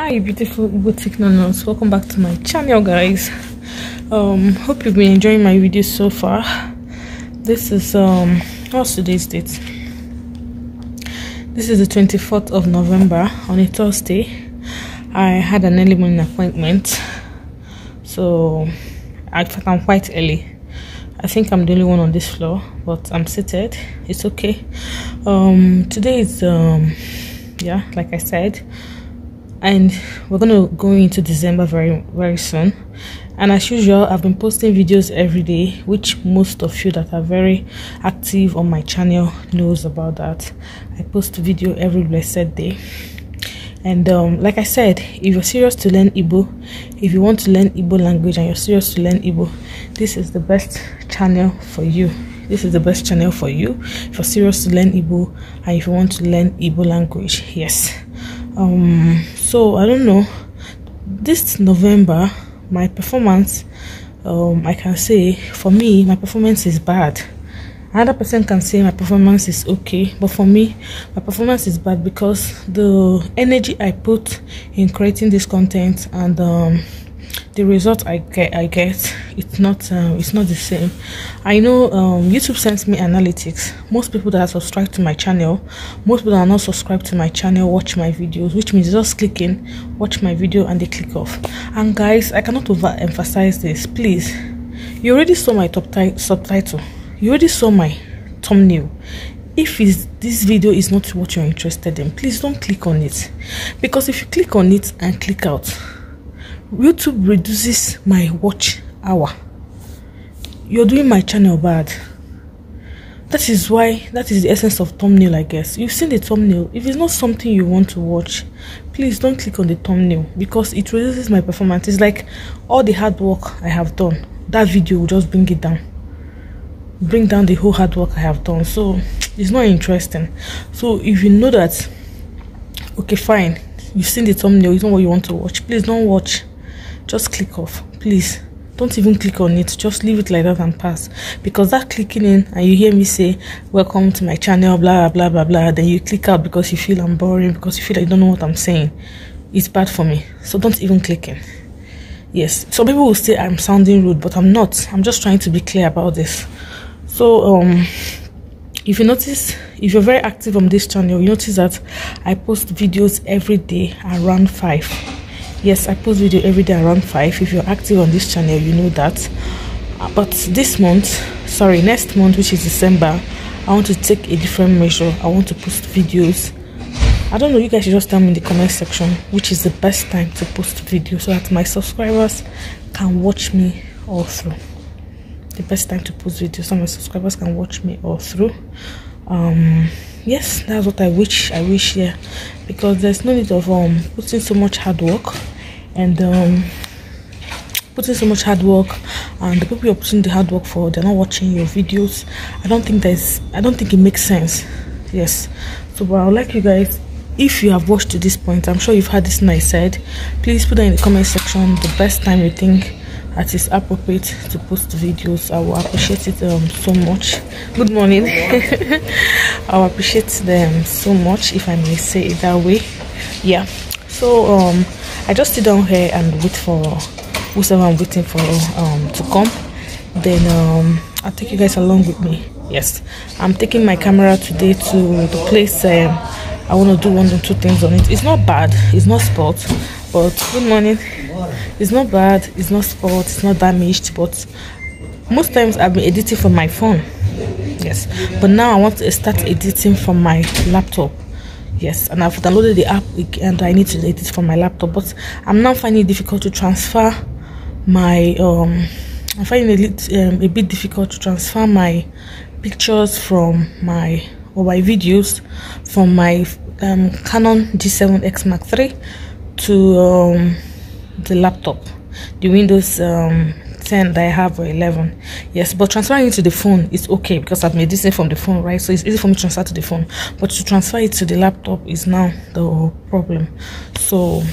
Hi beautiful igboticnonos, welcome back to my channel, guys. Hope you've been enjoying my videos so far. This is what's today's date? This is the 24th of November on a Thursday. I had an early morning appointment, so I'm quite early. I think I'm the only one on this floor, but I'm seated. It's okay. Today is yeah, like I said, and we're gonna go into December very soon. And as usual, I've been posting videos every day, which most of you that are very active on my channel knows about that. I post a video every blessed day. And like I said, if you're serious to learn Igbo, if you want to learn Igbo language and you're serious to learn Igbo, this is the best channel for you. This is the best channel for you if you're serious to learn Igbo and if you want to learn Igbo language. Yes. So I don't know, this November my performance, I can say for me my performance is bad. Another person can say my performance is okay, but for me my performance is bad because the energy I put in creating this content and the result I get it's not the same. I know YouTube sends me analytics. Most people that are subscribed to my channel, most people that are not subscribed to my channel watch my videos, which means just click in, watch my video, and they click off. And guys, I cannot overemphasize this. Please, you already saw my subtitle, you already saw my thumbnail. If this video is not what you're interested in, please don't click on it, because if you click on it and click out, YouTube reduces my watch hour. You're doing my channel bad. That is the essence of thumbnail, I guess. You've seen the thumbnail. If it's not something you want to watch, please don't click on the thumbnail, because it reduces my performance. It's like all the hard work I have done, that video will just bring it down, bring down the whole hard work I have done. So it's not interesting. So if you know that, okay, fine, you've seen the thumbnail, it's not what you want to watch, please don't watch. Just click off. Please don't even click on it, just leave it like that and pass. Because that clicking in and you hear me say welcome to my channel, blah blah blah blah, then you click out because you feel I'm boring, because you feel like you don't know what I'm saying, it's bad for me. So don't even click in. Yes, some people will say I'm sounding rude, but I'm not. I'm just trying to be clear about this. So if you notice, if you're very active on this channel, you notice that I post videos every day around 5. Yes, I post video every day around 5. If you're active on this channel, you know that. But this month, sorry, next month, which is December, I want to take a different measure. I want to post videos. I don't know, you guys should just tell me in the comment section which is the best time to post videos, so that my subscribers can watch me all through. The best time to post videos so my subscribers can watch me all through. Yes, that's what I wish here, because there's no need of putting so much hard work and the people you're putting the hard work for, they're not watching your videos. I don't think it makes sense. Yes, so but I would like you guys, if you have watched to this point, I'm sure you've heard this nice said, please put that in the comment section the best time you think that is appropriate to post videos. I will appreciate it so much. Good morning. I will appreciate them so much, if I may say it that way. Yeah, so I just sit down here and wait for whoever I'm waiting for to come. Then I'll take you guys along with me. Yes, I'm taking my camera today to the place. I want to do 1 or 2 things on it. It's not bad, it's not sport, but good morning. It's not bad, it's not sport, it's not damaged, but most times I've been editing from my phone. Yes, but now I want to start editing from my laptop. Yes, and I've downloaded the app and I need to edit from my laptop, but I'm now finding it difficult to transfer my I'm finding it a bit difficult to transfer my pictures from my videos from my Canon G7X Mark III to the laptop, the Windows 10 that I have, or 11. Yes, but transferring it to the phone is okay because I've made this from the phone, right? So it's easy for me to transfer to the phone, but to transfer it to the laptop is now the problem. So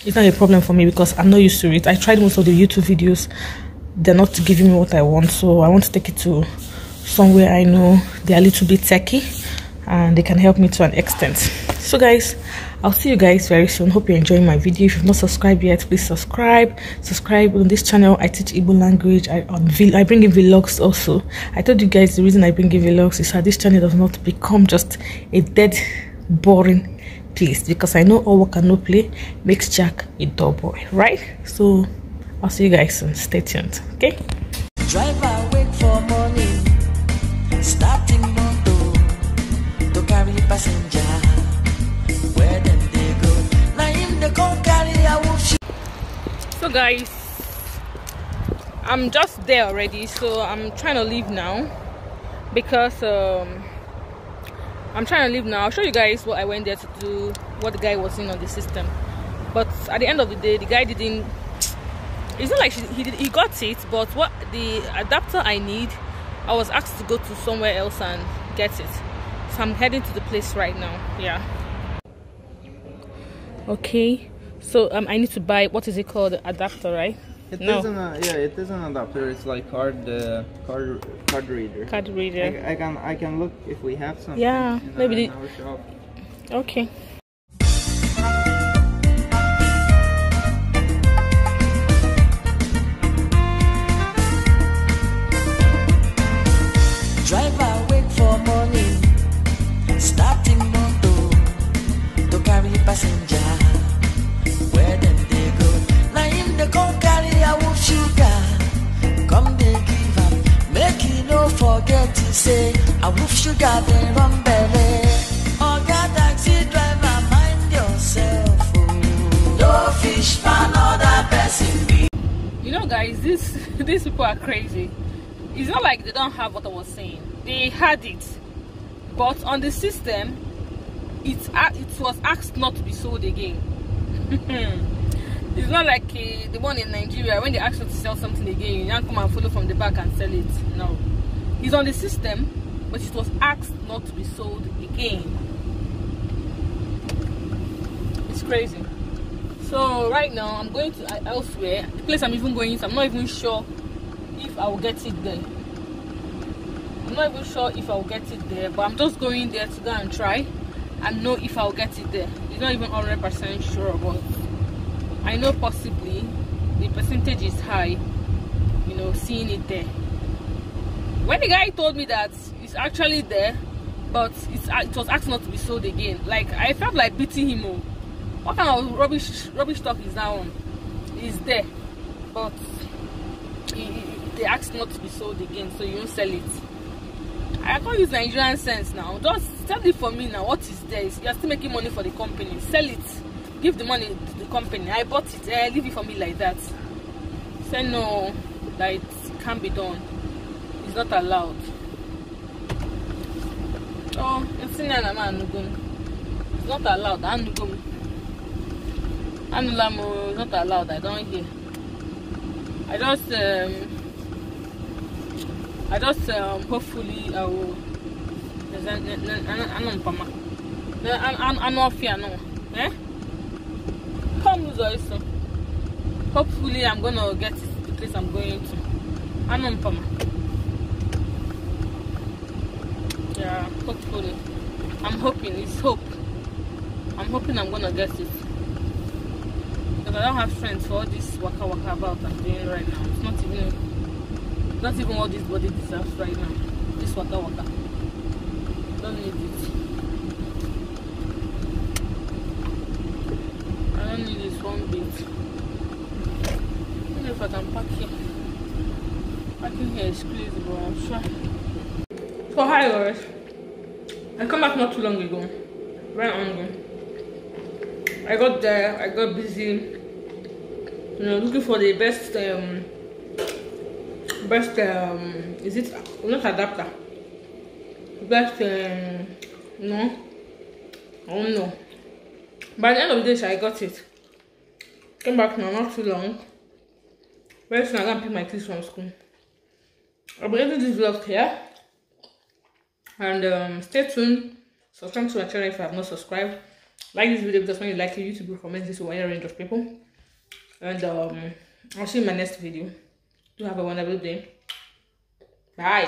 it's not a problem for me because I'm not used to it. I tried most of the YouTube videos, they're not giving me what I want, so I want to take it to somewhere I know they're a little bit techy and they can help me to an extent. So guys, I'll see you guys very soon. Hope you're enjoying my video. If you've not subscribed yet, please subscribe on this channel. I teach Igbo language. I bring in vlogs also. I told you guys the reason I bring in vlogs is that this channel does not become just a dead boring place, because I know all work and no play makes Jack a dull boy, right? So I'll see you guys soon. Stay tuned. Okay, driver wait for morning, starting motor to carry passenger. Where them they go? Now him they come carry a wolf. So guys, I'm just there already, so I'm trying to leave now because I'm trying to leave now. I'll show you guys what I went there to do, what the guy was in on the system. But at the end of the day, the guy didn't. It's not like he got it, but what the adapter I need, I was asked to go to somewhere else and get it. So I'm heading to the place right now. Yeah. Okay. So I need to buy, what is it called? The adapter, right? It isn't an adapter. It's like card reader. Card reader. I can look if we have some. Yeah, maybe in our shop. Okay. Driver wait for morning, starting motor to carry passenger. Where them they go? Now him they come carry a wolf sugar. Come they give up, make you no forget to say a wolf sugar they run belly. Oh God, taxi driver, mind yourself. Oh. No fish for another person. You know, guys, these people are crazy. It's not like they don't have what I was saying. They had it, but on the system, it was asked not to be sold again. It's not like the one in Nigeria, when they ask you to sell something again, you can't come and follow from the back and sell it. No, it's on the system, but it was asked not to be sold again. It's crazy. So right now I'm going to elsewhere. The place I'm even going to, I'm not even sure if I will get it there. I'm not even sure if I will get it there, but I'm just going there to go and try and know if I will get it there. It's not even 100% sure, but I know possibly the percentage is high, you know, seeing it there. When the guy told me that it's actually there, but it was asked not to be sold again, like I felt like beating him up. What kind of rubbish stuff is that one? It's there, but they asked not to be sold again, so you don't sell it. I can't use Nigerian sense now. Just sell it for me now. What is there? You're still making money for the company. Sell it. Give the money to the company. I bought it. Leave it for me like that. Say no, that it can't be done. It's not allowed. Oh, it's not allowed. It's not allowed. I don't hear. I just hopefully I will. Hopefully I'm gonna get to the place I'm going to. Yeah, hopefully. I'm hoping, it's hope. I'm hoping I'm gonna get it. Because I don't have strength for all this waka about I'm doing right now. It's not even what this body deserves right now. This waka. Don't need it. I don't need this one bit. I don't know if I can pack here. Packing here is crazy, but I'm sure. So hi guys. I come back not too long ago. Very hungry. I got there, I got busy, you know, looking for the best is it not adapter, best no, I don't know. By the end of the day I got it. Came back now, not too long. Very soon I'm gonna pick my kids from school. I'll be ending this vlog here, and stay tuned. Subscribe to my channel if you have not subscribed. Like this video because when you like it, YouTube will recommend this to a wide range of people. And I'll see you in my next video. Do have a wonderful day. Bye.